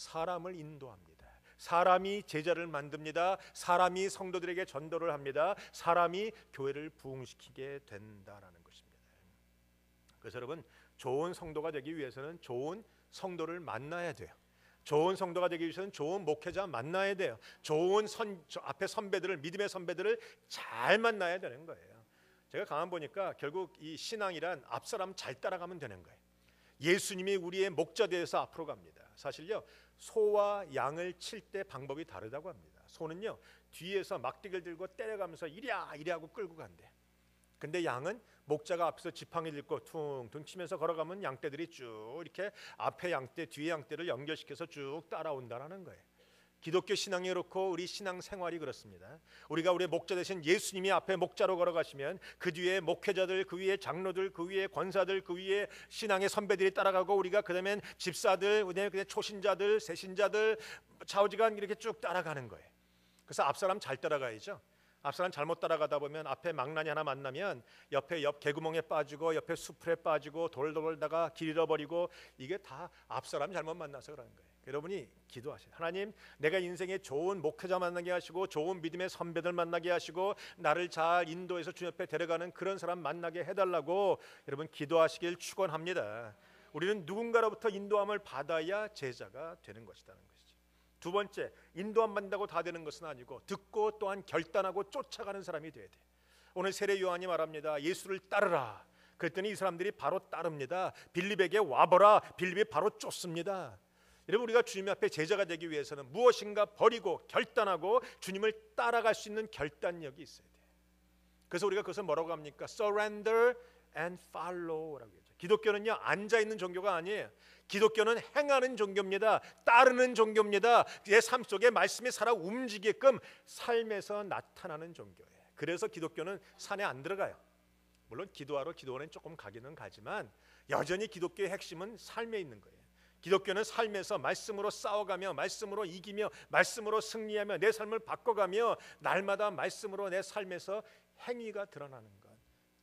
사람을 인도합니다. 사람이 제자를 만듭니다. 사람이 성도들에게 전도를 합니다. 사람이 교회를 부흥시키게 된다라는 것입니다. 그래서 여러분, 좋은 성도가 되기 위해서는 좋은 성도를 만나야 돼요. 좋은 성도가 되기 위해서는 좋은 목회자 만나야 돼요. 좋은 앞에 선배들을, 믿음의 선배들을 잘 만나야 되는 거예요. 제가 가만 보니까 결국 이 신앙이란 앞사람 잘 따라가면 되는 거예요. 예수님이 우리의 목자 되어서 앞으로 갑니다. 사실요, 소와 양을 칠 때 방법이 다르다고 합니다. 소는요, 뒤에서 막대기를 들고 때려가면서 이리야 하고 끌고 간대. 근데 양은 목자가 앞에서 지팡이 들고 퉁퉁 치면서 걸어가면 양떼들이 쭉 이렇게 앞에 양떼, 뒤에 양떼를 연결시켜서 쭉 따라온다라는 거예요. 기독교 신앙이 그렇고 우리 신앙 생활이 그렇습니다. 우리가 우리의 목자 되신 예수님이 앞에 목자로 걸어가시면 그 뒤에 목회자들, 그 위에 장로들, 그 위에 권사들, 그 위에 신앙의 선배들이 따라가고, 우리가 그다음엔 집사들, 그다음에 초신자들, 새신자들, 좌우지간 이렇게 쭉 따라가는 거예요. 그래서 앞사람 잘 따라가야죠. 앞사람 잘못 따라가다 보면 앞에 망나니 하나 만나면 옆 개구멍에 빠지고 옆에 수풀에 빠지고 돌다가 길 잃어버리고, 이게 다 앞사람 잘못 만나서 그러는 거예요. 여러분이 기도하세요. 하나님, 내가 인생에 좋은 목회자 만나게 하시고 좋은 믿음의 선배들 만나게 하시고 나를 잘 인도해서 주님 옆에 데려가는 그런 사람 만나게 해달라고 여러분 기도하시길 축원합니다. 우리는 누군가로부터 인도함을 받아야 제자가 되는 것이라는 것이죠. 두 번째, 인도함 받는다고 다 되는 것은 아니고 듣고 또한 결단하고 쫓아가는 사람이 돼야 돼. 오늘 세례 요한이 말합니다. 예수를 따르라. 그랬더니 이 사람들이 바로 따릅니다. 빌립에게 와보라. 빌립이 바로 쫓습니다. 여러분, 우리가 주님 앞에 제자가 되기 위해서는 무엇인가 버리고 결단하고 주님을 따라갈 수 있는 결단력이 있어야 돼요. 그래서 우리가 그것을 뭐라고 합니까? Surrender and follow라고 하죠. 기독교는요, 앉아있는 종교가 아니에요. 기독교는 행하는 종교입니다. 따르는 종교입니다. 내 삶 속에 말씀이 살아 움직이게끔 삶에서 나타나는 종교예요. 그래서 기독교는 산에 안 들어가요. 물론 기도하러 기도원에 조금 가기는 가지만 여전히 기독교의 핵심은 삶에 있는 거예요. 기독교는 삶에서 말씀으로 싸워가며 말씀으로 이기며 말씀으로 승리하며 내 삶을 바꿔가며 날마다 말씀으로 내 삶에서 행위가 드러나는 것,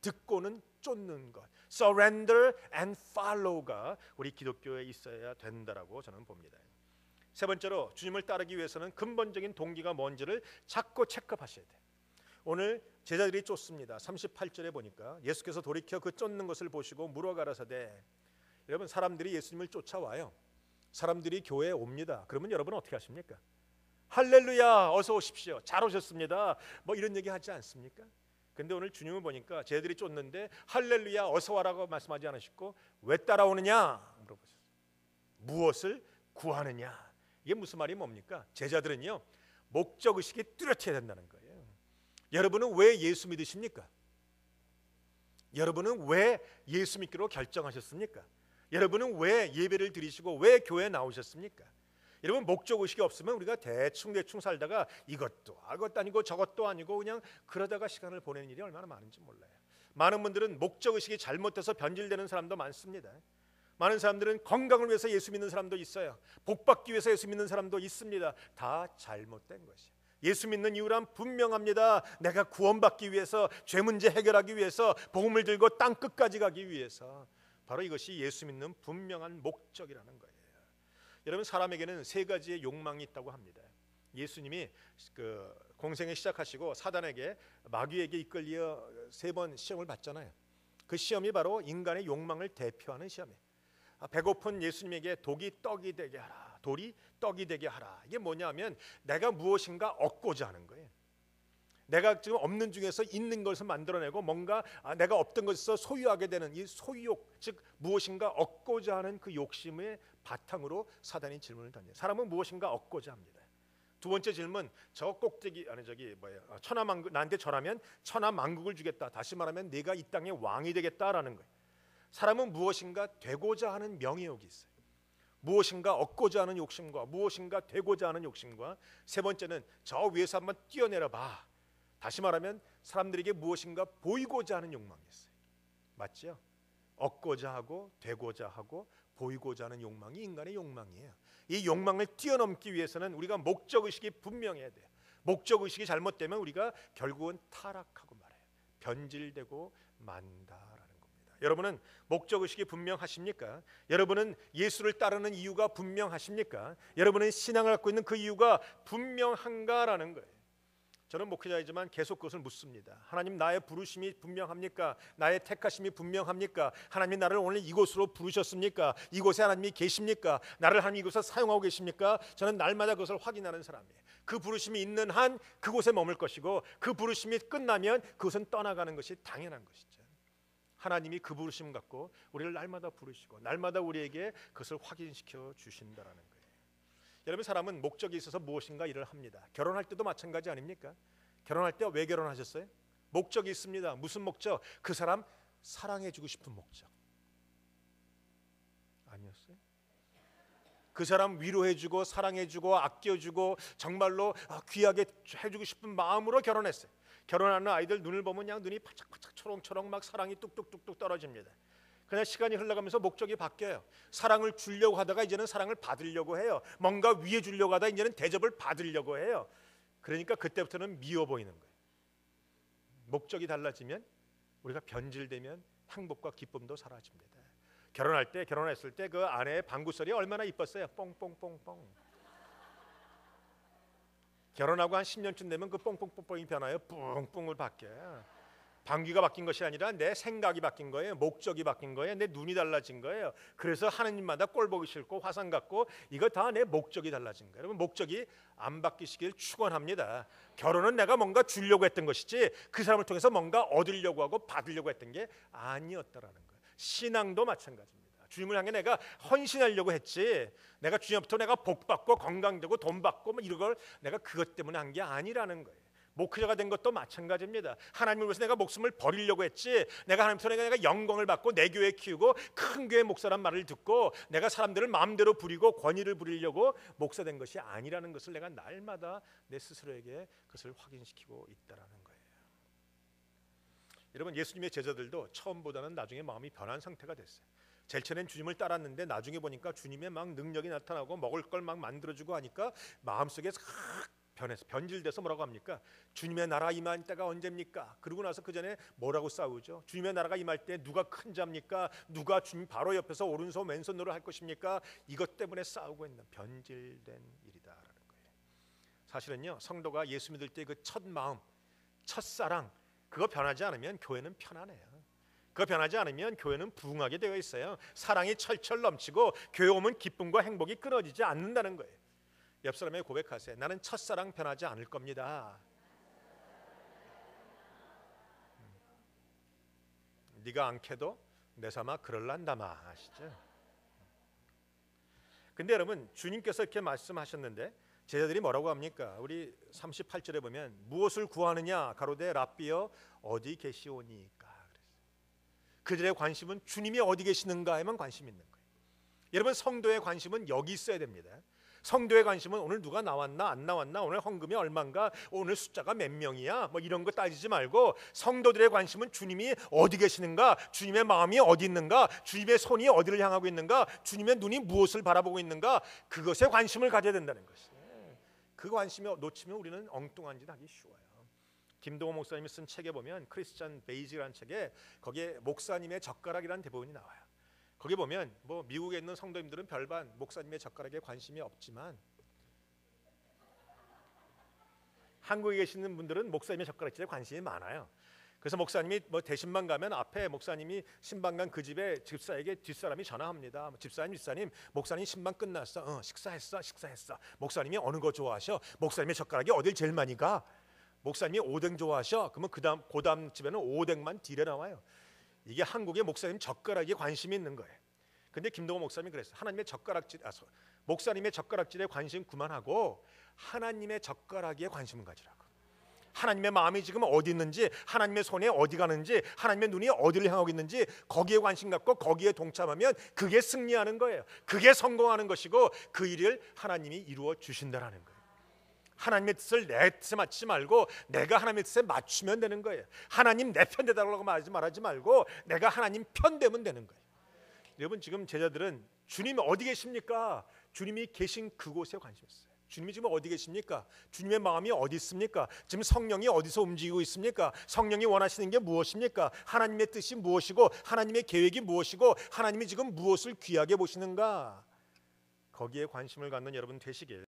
듣고는 쫓는 것, surrender and follow가 우리 기독교에 있어야 된다라고 저는 봅니다. 세 번째로, 주님을 따르기 위해서는 근본적인 동기가 뭔지를 자꾸 체크하셔야 돼요. 오늘 제자들이 쫓습니다. 38절에 보니까 예수께서 돌이켜 그 쫓는 것을 보시고 물어 가라사대. 여러분, 사람들이 예수님을 쫓아와요. 사람들이 교회에 옵니다. 그러면 여러분은 어떻게 하십니까? 할렐루야, 어서 오십시오, 잘 오셨습니다, 뭐 이런 얘기 하지 않습니까? 근데 오늘 주님을 보니까 쟤들이 쫓는데 할렐루야 어서 와라고 말씀하지 않으시고 왜 따라오느냐 물어보셨어요. 무엇을 구하느냐. 이게 무슨 말이 뭡니까? 제자들은요, 목적의식이 뚜렷해야 된다는 거예요. 여러분은 왜 예수 믿으십니까? 여러분은 왜 예수 믿기로 결정하셨습니까? 여러분은 왜 예배를 드리시고 왜 교회에 나오셨습니까? 여러분, 목적의식이 없으면 우리가 대충 살다가 이것도 아니고 저것도 아니고 그냥 그러다가 시간을 보내는 일이 얼마나 많은지 몰라요. 많은 분들은 목적의식이 잘못돼서 변질되는 사람도 많습니다. 많은 사람들은 건강을 위해서 예수 믿는 사람도 있어요. 복받기 위해서 예수 믿는 사람도 있습니다. 다 잘못된 것이에요. 예수 믿는 이유란 분명합니다. 내가 구원받기 위해서, 죄 문제 해결하기 위해서, 복음을 들고 땅 끝까지 가기 위해서. 바로 이것이 예수 믿는 분명한 목적이라는 거예요. 여러분, 사람에게는 세 가지의 욕망이 있다고 합니다. 예수님이 그 공생을 시작하시고 사단에게, 마귀에게 이끌려 3번 시험을 받잖아요. 그 시험이 바로 인간의 욕망을 대표하는 시험이에요. 배고픈 예수님에게 독이 떡이 되게 하라, 돌이 떡이 되게 하라. 이게 뭐냐면 내가 무엇인가 얻고자 하는 거예요. 내가 지금 없는 중에서 있는 것을 만들어내고 뭔가 내가 없던 것에서 소유하게 되는 이 소유욕, 즉 무엇인가 얻고자 하는 그 욕심의 바탕으로 사단이 질문을 던져요. 사람은 무엇인가 얻고자 합니다. 두 번째 질문, 저 꼭대기 천하만국, 나한테 절하면 천하만국을 주겠다. 다시 말하면 내가 이 땅의 왕이 되겠다라는 거예요. 사람은 무엇인가 되고자 하는 명예욕이 있어요. 무엇인가 얻고자 하는 욕심과 무엇인가 되고자 하는 욕심과, 세 번째는 저 위에서 한번 뛰어내려 봐. 다시 말하면 사람들에게 무엇인가 보이고자 하는 욕망이 있어요. 맞죠? 얻고자 하고 되고자 하고 보이고자 하는 욕망이 인간의 욕망이에요. 이 욕망을 뛰어넘기 위해서는 우리가 목적의식이 분명해야 돼요. 목적의식이 잘못되면 우리가 결국은 타락하고 말아요. 변질되고 만다라는 겁니다. 여러분은 목적의식이 분명하십니까? 여러분은 예수를 따르는 이유가 분명하십니까? 여러분은 신앙을 갖고 있는 그 이유가 분명한가라는 거예요. 저는 목회자이지만 계속 그것을 묻습니다. 하나님, 나의 부르심이 분명합니까? 나의 택하심이 분명합니까? 하나님이 나를 오늘 이곳으로 부르셨습니까? 이곳에 하나님이 계십니까? 나를 하나님 이곳에 사용하고 계십니까? 저는 날마다 그것을 확인하는 사람이에요. 그 부르심이 있는 한 그곳에 머물 것이고, 그 부르심이 끝나면 그것은 떠나가는 것이 당연한 것이죠. 하나님이 그 부르심 갖고 우리를 날마다 부르시고 날마다 우리에게 그것을 확인시켜 주신다라는 거예요. 여러분, 사람은 목적이 있어서 무엇인가 일을 합니다. 결혼할 때도 마찬가지 아닙니까? 결혼할 때 왜 결혼하셨어요? 목적이 있습니다. 무슨 목적? 그 사람 사랑해주고 싶은 목적 아니었어요? 그 사람 위로해주고 사랑해주고 아껴주고 정말로 귀하게 해주고 싶은 마음으로 결혼했어요. 결혼하는 아이들 눈을 보면 그냥 눈이 바짝바짝 초롱초롱 막 사랑이 뚝뚝뚝뚝 떨어집니다. 그냥 시간이 흘러가면서 목적이 바뀌어요. 사랑을 주려고 하다가 이제는 사랑을 받으려고 해요. 뭔가 위해 주려고 하다가 이제는 대접을 받으려고 해요. 그러니까 그때부터는 미워 보이는 거예요. 목적이 달라지면, 우리가 변질되면 행복과 기쁨도 사라집니다. 결혼했을 때 그 아내의 방구소리 얼마나 이뻤어요. 뽕뽕뽕뽕. 결혼하고 한 10년쯤 되면 그 뽕뽕뽕뽕이 변화요. 뿡뿡을 바뀌어요. 방귀가 바뀐 것이 아니라 내 생각이 바뀐 거예요. 목적이 바뀐 거예요. 내 눈이 달라진 거예요. 그래서 하느님마다 꼴 보기 싫고 화상 같고, 이거 다 내 목적이 달라진 거예요. 여러분, 목적이 안 바뀌시길 축원합니다. 결혼은 내가 뭔가 주려고 했던 것이지 그 사람을 통해서 뭔가 얻으려고 하고 받으려고 했던 게 아니었다라는 거예요. 신앙도 마찬가지입니다. 주님을 향해 내가 헌신하려고 했지, 내가 주님부터 내가 복 받고 건강되고 돈 받고 뭐 이런 걸 내가 그것 때문에 한 게 아니라는 거예요. 목회자가 된 것도 마찬가지입니다. 하나님을 위해서 내가 목숨을 버리려고 했지, 내가 하나님부터 내가 영광을 받고 내 교회 키우고 큰 교회 목사란 말을 듣고 내가 사람들을 마음대로 부리고 권위를 부리려고 목사된 것이 아니라는 것을 내가 날마다 내 스스로에게 그것을 확인시키고 있다라는 거예요. 여러분, 예수님의 제자들도 처음보다는 나중에 마음이 변한 상태가 됐어요. 제일 처음엔 주님을 따랐는데 나중에 보니까 주님의 막 능력이 나타나고 먹을 걸 막 만들어주고 하니까 마음속에 변해서 변질돼서 뭐라고 합니까? 주님의 나라 임할 때가 언제입니까? 그러고 나서 그 전에 뭐라고 싸우죠? 주님의 나라가 임할 때 누가 큰 자입니까? 누가 주님 바로 옆에서 오른손 왼손 노릇 할 것입니까? 이것 때문에 싸우고 있는 변질된 일이다라는 거예요. 사실은요, 성도가 예수 믿을 때 그 첫 마음, 첫 사랑, 그거 변하지 않으면 교회는 편안해요. 그거 변하지 않으면 교회는 부흥하게 되어 있어요. 사랑이 철철 넘치고 교회 오면 기쁨과 행복이 끊어지지 않는다는 거예요. 옆 사람에게 고백하세요. 나는 첫사랑 변하지 않을 겁니다. 네가 않게도 내 삼아 그럴란다마 아시죠? 근데 여러분, 주님께서 이렇게 말씀하셨는데 제자들이 뭐라고 합니까? 우리 38절에 보면 무엇을 구하느냐 가로되 랍비여 어디 계시오니까. 그들의 관심은 주님이 어디 계시는가에만 관심이 있는 거예요. 여러분, 성도의 관심은 여기 있어야 됩니다. 성도의 관심은 오늘 누가 나왔나 안 나왔나, 오늘 헌금이 얼마인가, 오늘 숫자가 몇 명이야, 뭐 이런 거 따지지 말고 성도들의 관심은 주님이 어디 계시는가, 주님의 마음이 어디 있는가, 주님의 손이 어디를 향하고 있는가, 주님의 눈이 무엇을 바라보고 있는가, 그것에 관심을 가져야 된다는 것이에요. 그 관심을 놓치면 우리는 엉뚱한 짓 하기 쉬워요. 김동호 목사님이 쓴 책에 보면 크리스찬 베이직이라는 책에 거기에 목사님의 젓가락이라는 대본이 나와요. 거기 보면 뭐 미국에 있는 성도님들은 별반 목사님의 젓가락에 관심이 없지만 한국에 계시는 분들은 목사님의 젓가락질에 관심이 많아요. 그래서 목사님이 뭐 대신만 가면 앞에 목사님이 신방 간 그 집에 집사에게 뒷사람이 전화합니다. 집사님 목사님 신방 끝났어. 식사했어. 목사님이 어느 거 좋아하셔? 목사님의 젓가락이 어딜 제일 많이 가? 목사님이 오뎅 좋아하셔? 그러면 그다음 집에는 오뎅만 딜에 나와요. 이게 한국의 목사님 젓가락에 관심이 있는 거예요. 근데 김동호 목사님이 그랬어요. 목사님의 젓가락질에 관심 그만하고 하나님의 젓가락에 관심을 가지라고. 하나님의 마음이 지금 어디 있는지, 하나님의 손에 어디 가는지, 하나님의 눈이 어디를 향하고 있는지 거기에 관심 갖고 거기에 동참하면 그게 승리하는 거예요. 그게 성공하는 것이고 그 일을 하나님이 이루어 주신다라는 거예요. 하나님의 뜻을 내 뜻에 맞추지 말고 내가 하나님의 뜻에 맞추면 되는 거예요. 하나님 내 편 되달라고 말하지 말고 내가 하나님 편 되면 되는 거예요. 여러분, 지금 제자들은 주님이 어디 계십니까? 주님이 계신 그곳에 관심 있어요. 주님이 지금 어디 계십니까? 주님의 마음이 어디 있습니까? 지금 성령이 어디서 움직이고 있습니까? 성령이 원하시는 게 무엇입니까? 하나님의 뜻이 무엇이고 하나님의 계획이 무엇이고 하나님이 지금 무엇을 귀하게 보시는가? 거기에 관심을 갖는 여러분 되시길